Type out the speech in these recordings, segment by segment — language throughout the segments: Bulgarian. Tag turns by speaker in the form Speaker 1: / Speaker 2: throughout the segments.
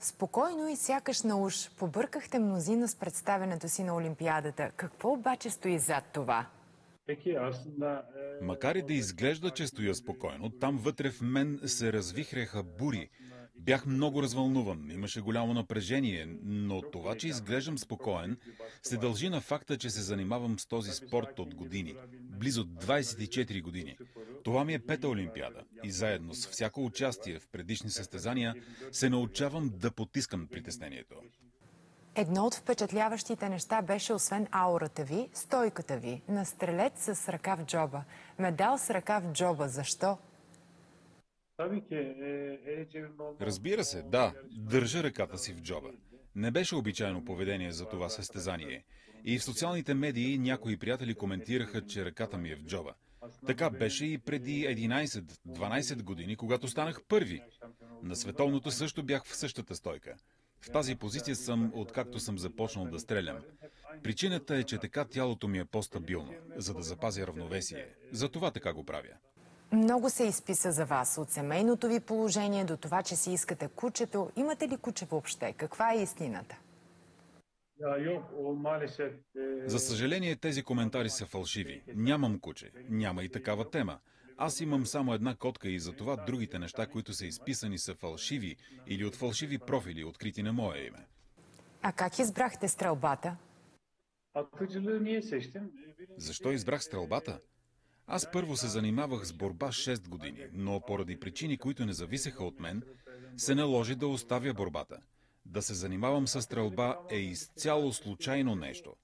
Speaker 1: Спокойно и сякаш на уж побъркахте мнозина с представянето си на Олимпиадата. Какво обаче стои зад това?
Speaker 2: Макар и да изглежда, че стоя спокойно, там вътре в мен се развихряха бури. Бях много развълнуван, имаше голямо напрежение, но това, че изглеждам спокоен, се дължи на факта, че се занимавам с този спорт от години. Близо 24 години. Това ми е пета Олимпиада и заедно с всяко участие в предишни състезания се научавам да потискам притеснението.
Speaker 1: Едно от впечатляващите неща беше, освен аурата ви, стойката ви на стрелец с ръка в джоба. Медал с ръка в джоба. Защо?
Speaker 2: Разбира се, да, държа ръката си в джоба. Не беше обичайно поведение за това състезание. И в социалните медии някои приятели коментираха, че ръката ми е в джоба. Така беше и преди 11-12 години, когато станах първи. На световното също бях в същата стойка. В тази позиция съм, откакто съм започнал да стрелям. Причината е, че така тялото ми е по-стабилно, за да запазя равновесие. Затова така го правя.
Speaker 1: Много се изписа за вас. От семейното ви положение до това, че си искате кучето. Имате ли куче въобще? Каква е истината?
Speaker 2: За съжаление, тези коментари са фалшиви. Нямам куче. Няма и такава тема. Аз имам само една котка и затова другите неща, които са изписани, са фалшиви или от фалшиви профили, открити на мое име.
Speaker 1: А как избрахте стрелбата?
Speaker 2: Защо избрах стрелбата? Аз първо се занимавах с борба 6 години, но поради причини, които не зависеха от мен, се наложи да оставя борбата. Да се занимавам с стрелба е изцяло случайно нещо.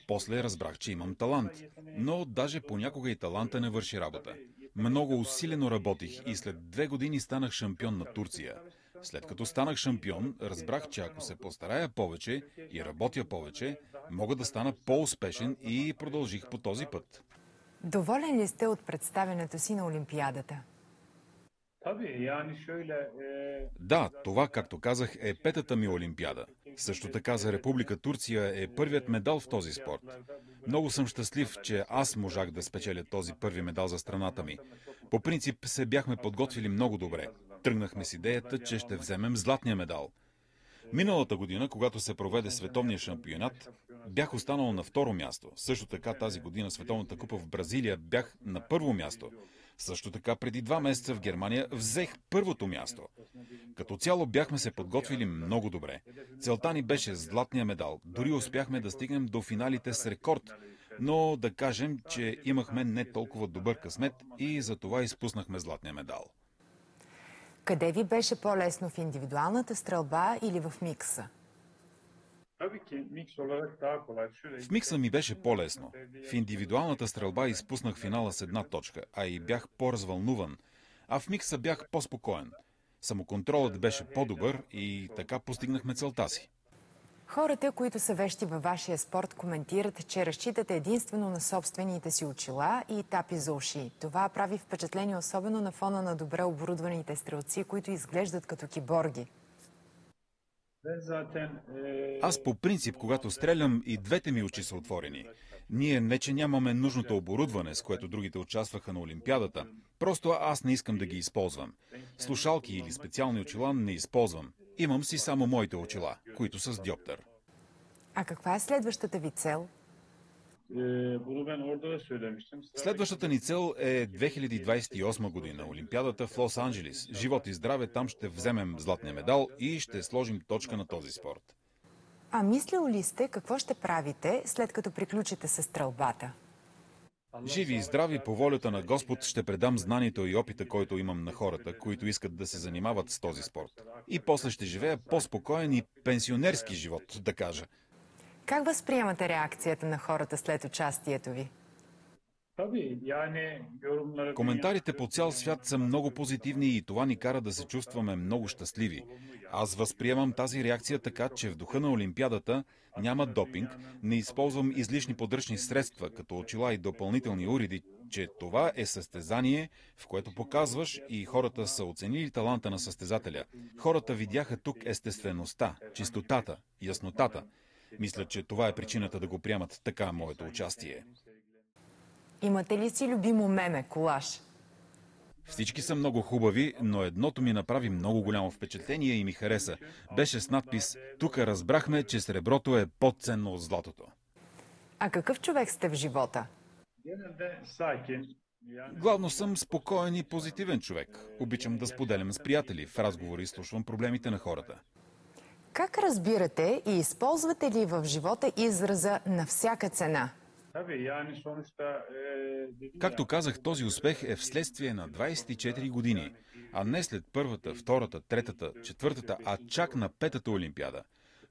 Speaker 2: После разбрах, че имам талант, но даже понякога и таланта не върши работа. Много усилено работих и след 2 години станах шампион на Турция. След като станах шампион, разбрах, че ако се постарая повече и работя повече, мога да стана по-успешен и продължих по този път.
Speaker 1: Доволен ли сте от представянето си на Олимпиадата?
Speaker 2: Да, това, както казах, е петата ми Олимпиада. Също така за Република Турция е първият медал в този спорт. Много съм щастлив, че аз можах да спечеля този първи медал за страната ми. По принцип се бяхме подготвили много добре. Тръгнахме с идеята, че ще вземем златния медал. Миналата година, когато се проведе световния шампионат, бях останал на второ място. Също така тази година Световната купа в Бразилия бях на първо място. Също така преди 2 месеца в Германия взех първото място. Като цяло бяхме се подготвили много добре. Целта ни беше златния медал. Дори успяхме да стигнем до финалите с рекорд. Но да кажем, че имахме не толкова добър късмет и затова изпуснахме златния медал.
Speaker 1: Къде ви беше по-лесно, в индивидуалната стрелба или в микса?
Speaker 2: В микса ми беше по-лесно. В индивидуалната стрелба изпуснах финала с 1 точка, а и бях по-развълнуван. А в микса бях по-спокоен. Самоконтролът беше по-добър и така постигнахме целта си.
Speaker 1: Хората, които са вещи във вашия спорт, коментират, че разчитате единствено на собствените си очила и тапи за уши. Това прави впечатление особено на фона на добре оборудваните стрелци, които изглеждат като киборги.
Speaker 2: Аз по принцип, когато стрелям, и двете ми очи са отворени. Ние не че нямаме нужното оборудване, с което другите участваха на Олимпиадата. Просто аз не искам да ги използвам. Слушалки или специални очила не използвам. Имам си само моите очила, които са с диоптър.
Speaker 1: А каква е следващата ви цел?
Speaker 2: Следващата ни цел е 2028 година, Олимпиадата в Лос-Анджелис. Живот и здраве, там ще вземем златния медал и ще сложим точка на този спорт.
Speaker 1: А мислил ли сте какво ще правите, след като приключите с стрелбата?
Speaker 2: Живи и здрави, по волята на Господ ще предам знанието и опита, който имам на хората, които искат да се занимават с този спорт. И после ще живея по-спокоен и пенсионерски живот, да кажа.
Speaker 1: Как възприемате реакцията на хората след участието ви?
Speaker 2: Коментарите по цял свят са много позитивни и това ни кара да се чувстваме много щастливи. Аз възприемам тази реакция така, че в духа на Олимпиадата няма допинг, не използвам излишни подръчни средства, като очила и допълнителни уреди, че това е състезание, в което показваш и хората са оценили таланта на състезателя. Хората видяха тук естествеността, чистотата, яснотата. Мисля, че това е причината да го приемат така моето участие.
Speaker 1: Имате ли си любимо меме, колаж?
Speaker 2: Всички са много хубави, но едното ми направи много голямо впечатление и ми хареса. Беше с надпис «Тук разбрахме, че среброто е по-ценно от златото».
Speaker 1: А какъв човек сте в живота?
Speaker 2: Главно съм спокоен и позитивен човек. Обичам да споделям с приятели, в разговори изслушвам проблемите на хората.
Speaker 1: Как разбирате и използвате ли в живота израза «на всяка цена»?
Speaker 2: Както казах, този успех е вследствие на 24 години, а не след първата, втората, третата, четвъртата, а чак на петата Олимпиада.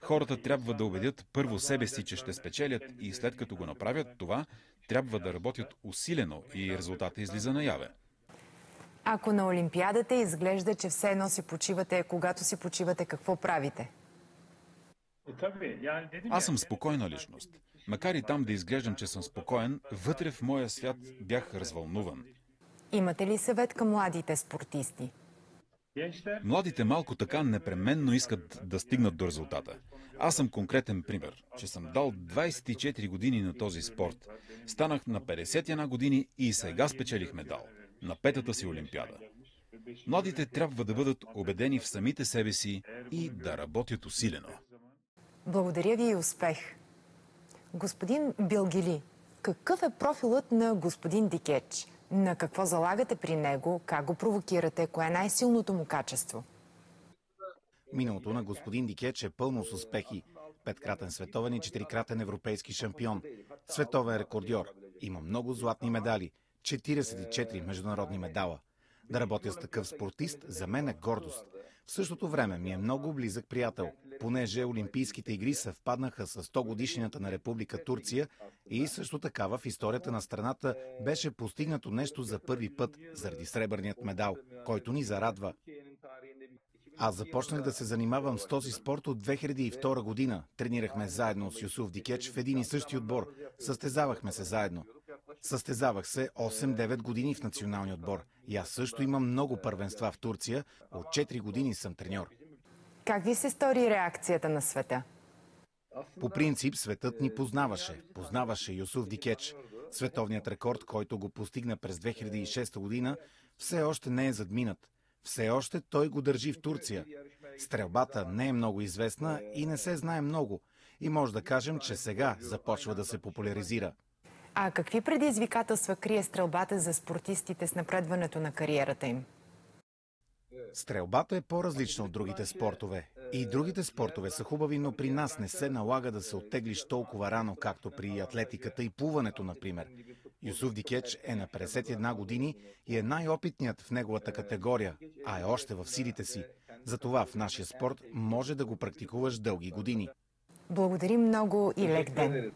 Speaker 2: Хората трябва да убедят първо себе си, че ще спечелят и след като го направят това, трябва да работят усилено и резултатът излиза наяве.
Speaker 1: Ако на Олимпиадата изглежда, че все едно си почивате, когато си почивате, какво правите?
Speaker 2: Аз съм спокойна личност. Макар и там да изглеждам, че съм спокоен, вътре в моя свят бях развълнуван.
Speaker 1: Имате ли съвет към младите спортисти?
Speaker 2: Младите малко така непременно искат да стигнат до резултата. Аз съм конкретен пример, че съм дал 24 години на този спорт. Станах на 51 години и сега спечелих медал. На петата си Олимпиада. Младите трябва да бъдат убедени в самите себе си и да работят усилено.
Speaker 1: Благодаря ви и успех! Господин Билгили, какъв е профилът на господин Дикеч? На какво залагате при него? Как го провокирате? Кое е най-силното му качество?
Speaker 3: Миналото на господин Дикеч е пълно с успехи. 5-кратен световен и 4-кратен европейски шампион. Световен рекордьор. Има много златни медали. 44 международни медала. Да работя с такъв спортист за мен е гордост. В същото време ми е много близък приятел, понеже Олимпийските игри съвпаднаха с 100 годишнината на Република Турция и също така в историята на страната беше постигнато нещо за първи път заради сребърният медал, който ни зарадва. Аз започнах да се занимавам с този спорт от 2002 година. Тренирахме заедно с Юсуф Дикеч в един и същи отбор. Състезавахме се заедно. Състезавах се 8-9 години в националния отбор. И аз също имам много първенства в Турция. От 4 години съм треньор.
Speaker 1: Как ви се стори реакцията на света?
Speaker 3: По принцип, светът ни познаваше. Познаваше Юсуф Дикеч. Световният рекорд, който го постигна през 2006 година, все още не е задминат. Все още той го държи в Турция. Стрелбата не е много известна и не се знае много. И може да кажем, че сега започва да се популяризира.
Speaker 1: А какви предизвикателства крие стрелбата за спортистите с напредването на кариерата им?
Speaker 3: Стрелбата е по-различна от другите спортове. И другите спортове са хубави, но при нас не се налага да се оттеглиш толкова рано, както при атлетиката и плуването, например. Юсуф Дикеч е на 51 години и е най-опитният в неговата категория, а е още в силите си. Затова в нашия спорт може да го практикуваш дълги години.
Speaker 1: Благодарим много и лек ден!